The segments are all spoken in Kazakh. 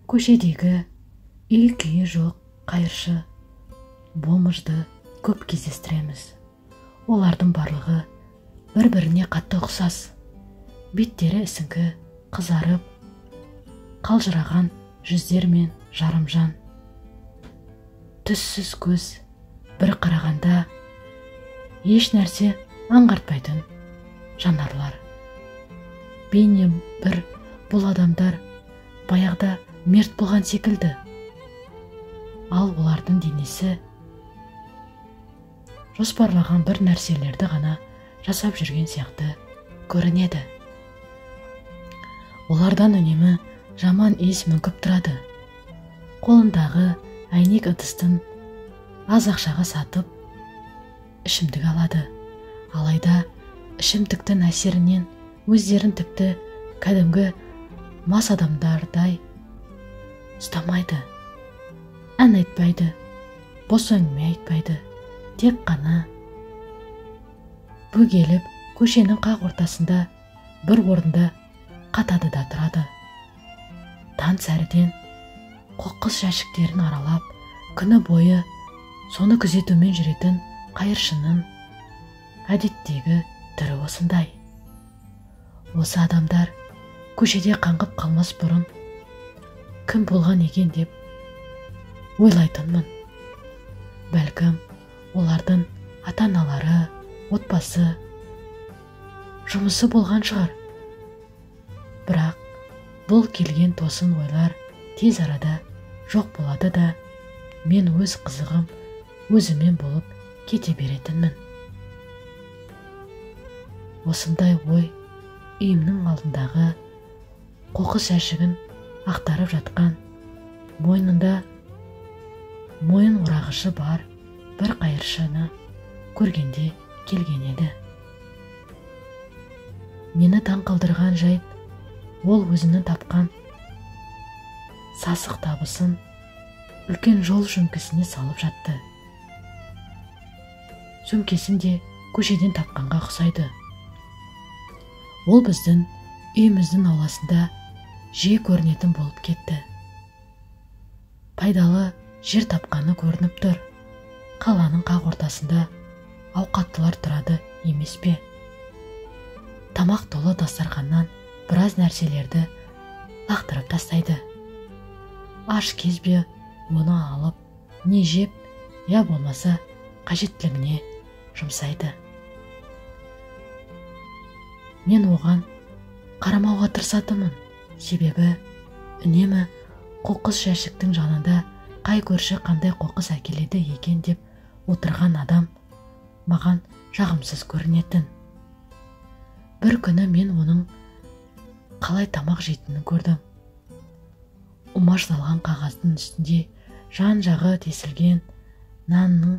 Көшедегі үй күйі жоқ қайыршы болмыжды көп кездестіреміз. Олардың барлығы бір-біріне қатты ұқсас. Беттері ісіңкі, қызарып, қалжыраған жүздер мен жарымжан. Түссіз көз бір қарағанда еш нәрсе аңғартпайтын жанарлар. Бейне бір бұл адамдар баяғда мерт болған секілді. Ал олардың денесі жоспарлаған бір нәрселерді ғана жасап жүрген сияқты көрінеді. Олардан үнемі жаман иіс мүңкіп тұрады. Қолындағы әйнек ыдыстың аз ақшаға сатып ішімдік алады. Алайда ішімдіктің әсерінен өздерін тіпті кәдімгі мас адамдардай ұстамайды. Ән айтпайды, бос әңгіме айтпайды. Тек қана бөгеліп көшенің қақ ортасында бір орында қатады да тұрады. Таң сәріден қоқыс жәшіктерін аралап, күні бойы соны күзетумен жүретін қайыршының әдеттегі түрі осындай. Осы адамдар көшеде қаңғып қалмас бұрын кім болған екен деп ойлайтынмын. Бәлкім олардың ата-аналары, отбасы, жұмысы болған шығар. Бірақ бұл келген тосын ойлар тез арада жоқ болады да мен өз қызығым өзімен болып кете беретінмін. Осындай ой үйімнің алдындағы қоқыс жәшігін ақтарып жатқан, мойнында мойын орағышы бар бір қайыршыны көргенде келген еді. Мені таң қалдырған жайт, ол өзінің тапқан сасық табысын үлкен жол сөмкесіне салып жатты. Сөмкесін де көшеден тапқанға ұқсайды. Ол біздің үйіміздің ауласында жиі көрінетін болып кетті. Пайдалы жер тапқаны көрініп тұр. Қаланың қақ ортасында ауқаттылар тұрады емес пе? Тамақ толы дастарханнан біраз нәрселерді лақтырып тастайды. Аш кез бе оны алып, не жеп, я болмаса қажеттілігіне жұмсайды. Мен оған қарамауға тырысатынмын, себебі үнемі қоқыс жәшіктің жанында қай көрші қандай қоқыс әкеледі екен деп отырған адам маған жағымсыз көрінетін. Бір күні мен оның қалай тамақ жейтінін көрдім. Умаждалған қағаздың үстінде жан-жағы тесілген нанның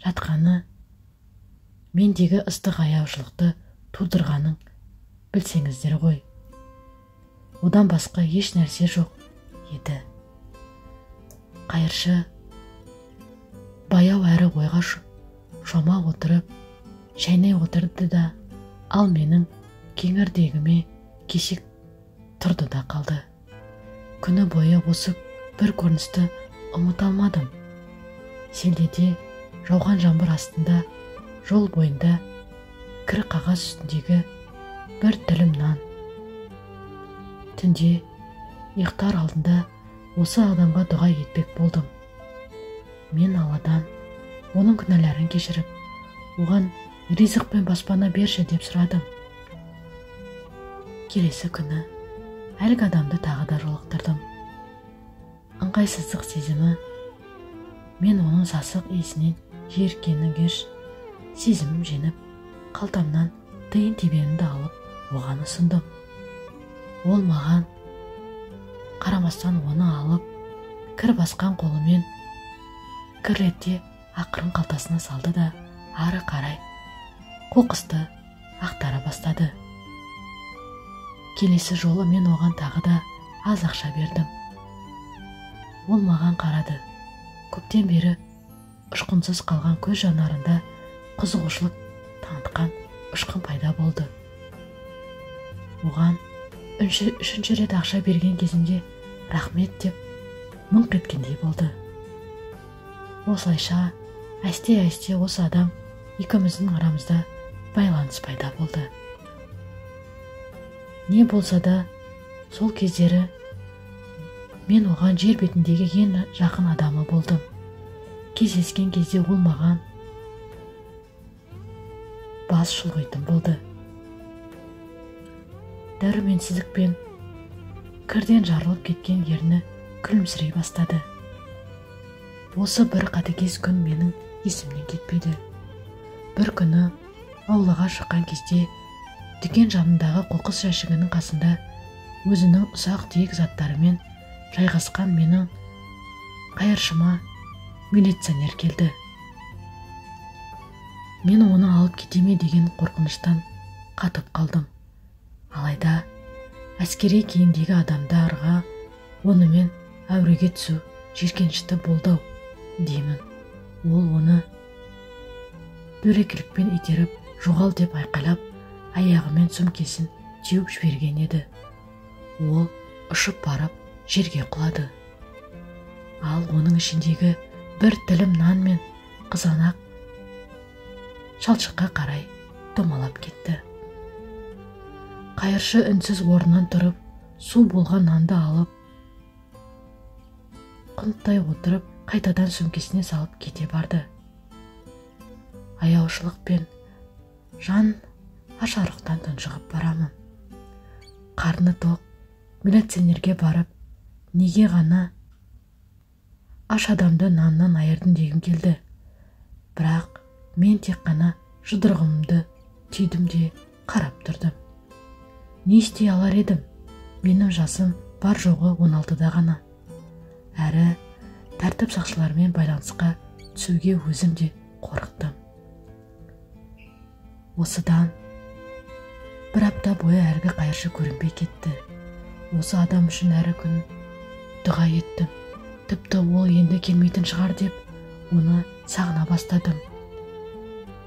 жатқаны мендегі ыстық аяушылықты тудырғанын білсеңіздер ғой. Одан басқа еш нәрсе жоқ еді. Қайыршы баяу әрі ойға шома отырып, шайнай отырды да, ал менің кеңірдегіме кесек тұрды да қалды. Күні бойы осы бір көріністі ұмыта алмадым. Селдеде жауған жаңбыр астында, жол бойында кір қағаз үстіндегі бір тілім нан. Түнде ұйықтар алдында осы адамға дұға етпек болдым. Мен Алладан оның күнәларын кешіріп, оған ризық пен баспана берші деп сұрадым. Келесі күні әлгі адамды тағы да жолықтырдым. Ыңғайсыздық сезімі, мен оның сасық иісінен жиіркенгіш сезімім женіп, қалтамнан тиын тебенімді алып оған ұсындым. Ол маған қарамастан оны алып, кір басқан қолымен кірлете ақырын қалтасына салды да ары қарай қоқысты ақтара бастады. Келесі жолы мен оған тағы да аз ақша бердім. Ол маған қарады. Көптен бері ұшқынсыз қалған көз жанарында қызығушылық танытқан ұшқын пайда болды. Оған үшінші рет ақша берген кезімде рахмет деп мыңқ еткендей болды. Осылайша әсте осы адам екеуміздің арамызда байланыс пайда болды. Не болса да сол кездері мен оған жер бетіндегі ең жақын адамы болдым. Кездескен кезде ол маған бас шұлғитын болды. Дәруменсіздікпен кірден жарылып кеткен ерні күлімсірей бастады. Осы бір қатыгез күн менің есімнен кетпейді. Бір күні аулаға шыққан кезде дүкен жанындағы қоқыс жәшігінің қасында өзінің ұсақ-түйек заттарымен жайғасқан менің қайыршыма милиционер келді. Мен оны алып кете ме деген қорқыныштан қатып қалдым. Алайда әскери киімдегі адамдарға онымен әуреге түсу жиіркенішті болды деймін. Ол оны дөрекілікпен итеріп, жоғал деп айқайлап, аяғымен сөмкесін теуіп жіберген еді. Ол ұшып барып жерге құлады. Ал оның ішіндегі бір тілім нан мен қызанақ шалшыққа қарай домалап кетті. Қайыршы үнсіз орнынан тұрып, су болған нанды алып, құнттай отырып, қайтадан сөмкесіне салып кете барды. Аяушылықпен жан ашарықтан тұншығып барамын. Қарны тоқ, милиционерге барып, неге ғана аш адамды наннан айырдың дегім келді. Бірақ мен тек қана жұдырығымды түйдім де қарап тұрдым. Не істей алар едім? Менің жасым бар жоғы 16-да ғана. Әрі тәртіп сақшыларымен байланысқа түсуге өзім де қорықтым. Осыдан бір апта бойы әлгі қайыршы көрінбей кетті. Осы адам үшін әрі күн дұға еттім. Тіпті ол енді келмейтін шығар деп, оны сағына бастадым.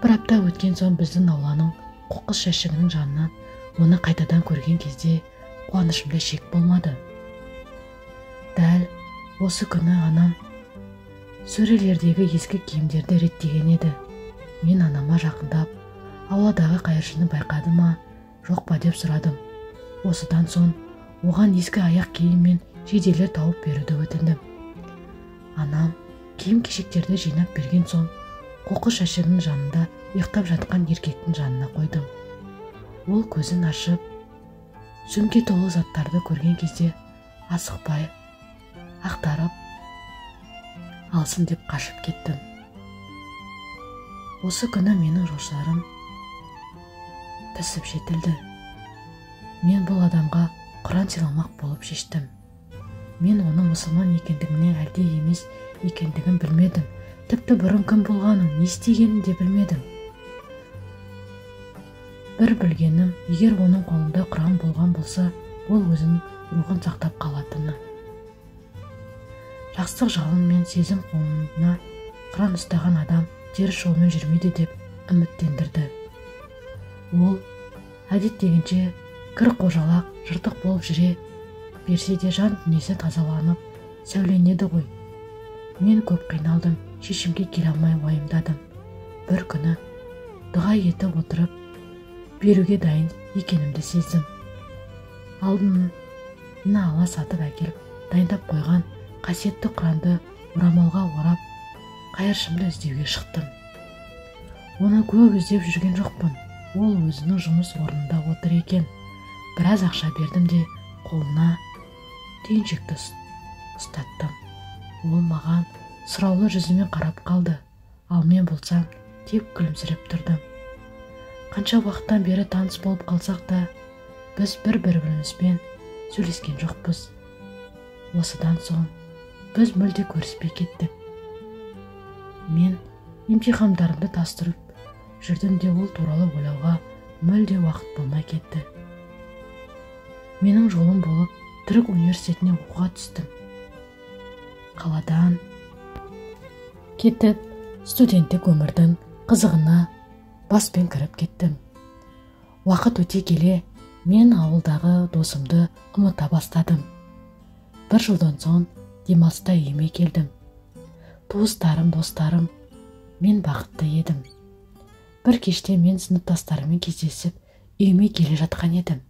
Бір апта өткен соң біздің ауланың қоқыс жәшігінің жанынан оны қайтадан көрген кезде қуанышымда шек болмады. Дәл осы күні анам сөрелердегі ескі киімдерді реттеген еді. Мен анама жақындап, ауладағы қайыршыны байқады ма, жоқ па деп сұрадым. Осыдан соң оған ескі аяқ киім мен жейделер тауып беруді өтіндім. Анам киім-кешектерді жинап берген соң қоқыс жәшігінің жанында ұйықтап жатқан еркектің жанына қойдым. Ол көзін ашып, сөмке толы заттарды көрген кезде асықпай, ақтарып алсын деп қашып кеттім. Осы күні менің жоспарым пісіп жетілді. Мен бұл адамға Құран сыйламақ болып шештім. Мен оның мұсылман екендігіне әлде емес екендігін білмедім. Тіпті бұрын кім болғанын, не істегенін де білмедім. Бір білгенім, егер оның қолында Құран болған болса, ол өзінің рухын сақтап қалатыны. Жақсылық жалын мен сезім қолына Құран ұстаған адам теріс жолмен жүрмейді деп үміттендірді. Ол әдеттегенше кір қожалақ, жыртық болып жүре берсе де жан дүниесі тазаланып, сәуленеді ғой. Мен көп қиналдым, шешімге келе алмай уайымдадым. Бір күні дұға етіп отырып, беруге дайын екенімді сездім. Алдына ала сатып әкеліп, дайындап қойған қасиетті Құранды орамалға орап, қайыршымды іздеуге шықтым. Оны көп іздеп жүрген жоқпын. Ол өзінің жұмыс орнында отыр екен. Біраз ақша бердім де қолына түйіншекті ұстаттым. Ол маған сұраулы жүзімен қарап қалды. Ал мен болсам тек күлімсіреп тұрдым. Қанша уақыттан бері таныс болып қалсақ та, біз бір-бірімізбен сөйлескен жоқпыз. Осыдан соң біз мүлде көріспей кеттік. Мен емтихандарымды тапсырып жүрдім де ол туралы ойлауға мүлде уақыт болмай кетті. Менің жолым болып Түрік университетіне оқуға түстім. Қаладан кетіп, студенттік өмірдің қызығына баспен кіріп кеттім. Уақыт өте келе, мен ауылдағы досымды ұмыта бастадым. бір жылдан соң демалыста үйіме келдім. Туыстарым, достарым, мен бақытты едім. Бір кеште мен сыныптастарыммен кездесіп, үйіме келе жатқан едім.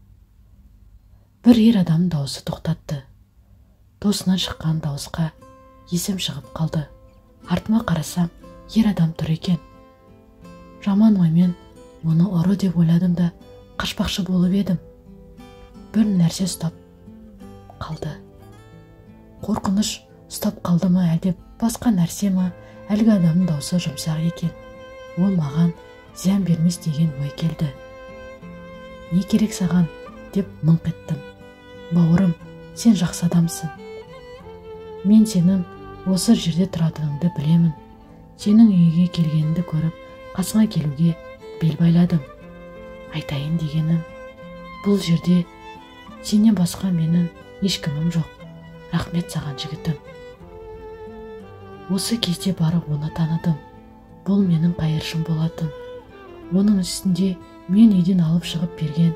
Бір ер адам дауысы тоқтатты. Досынан шыққан дауысқа есім шығып қалды. Артыма қарасам, ер адам тұр екен. Жаман оймен оны ұры деп ойладым да қашпақшы болып едім. Бір нәрсе ұстап қалды. Қорқыныш ұстап қалды ма, әлде басқа нәрсе ма? Әлгі адамның дауысы жұмсақ екен. Ол маған зиян бермес деген ой келді. Не керек саған деп мыңқ еттім. Бауырым, сен жақсы адамсың. Мен сенің осы жерде тұратыныңды білемін. Сенің үйге келгеніңді көріп, қасыңа келуге бел байладым. Айтайын дегенім, бұл жерде сенен басқа менің ешкімім жоқ. Рахмет саған, жігітім. Осы кезде барып оны таныдым. Бұл менің қайыршым болатын. Оның үстінде мен үйден алып шығып берген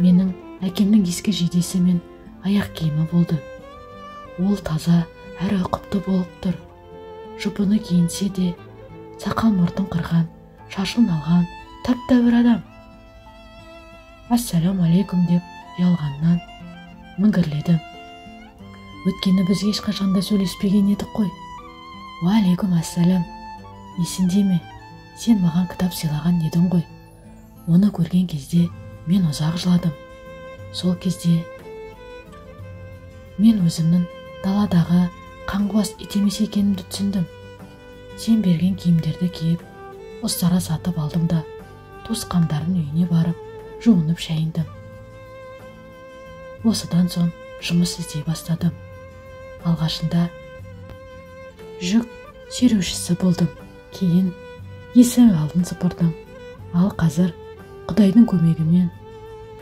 менің әкемнің ескі жейдесі мен аяқ киімі болды. Ол таза әрі ұқыпты болып тұр. Жұпыны киінсе де, сақал мұртын қырған, шашын алған тәп-тәуір адам. Ассалам алейкум деп ұялғаннан міңгірледім. Өткені біз ешқашанда сөйлеспеген едік қой. Уалейкум ассалам. Есіңде ме? Сен маған кітап сыйлаған едің ғой. Оны көрген кезде мен ұзақ жыладым. Сол кезде мен өзімнің даладағы қаңғыбас ит емес екенімді түсіндім. Сен берген киімдерді киіп, ұстара сатып алдым да, туысқандардың үйіне барып, жуынып шайындым. Осыдан соң жұмыс іздей бастадым. Алғашында жүк сүйреушісі болдым. Кейін есік алдын сыпырдым. Ал қазір Құдайдың көмегімен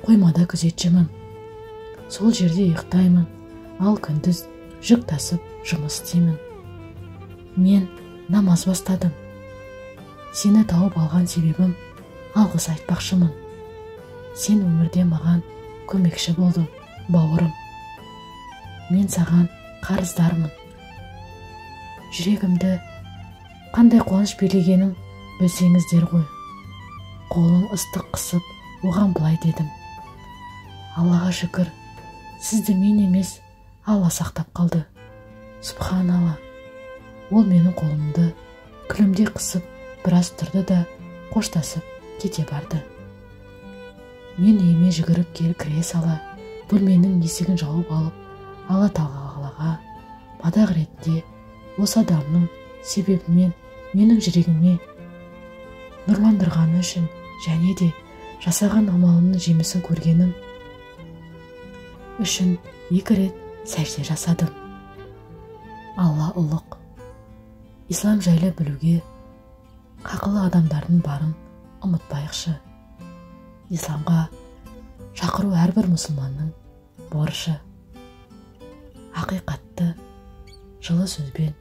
қоймада күзетшімін. Сол жерде ұйықтаймын, ал күндіз жүк тасып жұмыс істеймін. Мен намаз бастадым. Сені тауып алған себебім алғыс айтпақшымын. Сен өмірде маған көмекші болдың, бауырым. Мен саған қарыздармын. Жүрегімді қандай қуаныш билегенін білсеңіздер ғой. Қолын ыстық қысып, оған былай дедім. Аллаға шүкір, сізді мен емес, Алла сақтап қалды. Субханалла. Ол менің қолымды күлімде қысып, біраз тұрды да қоштасып кете барды. Мен үйіме жүгіріп кіре сала, бөлменің есігін жауып алып, Алла тағалаға мадақ ретінде осы адамның себебімен менің жүрегіме нұрландырғаны үшін және де жасаған амалымның жемісін көргенім үшін 2 рет сәжде жасадым. Алла ұлық. Ислам жайлы білуге қақылы адамдардың барын ұмытпайықшы. Исламға шақыру әрбір мұсылманның борышы. Ақиқатты жылы сөзбен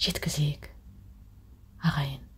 жеткізейік, ағайын.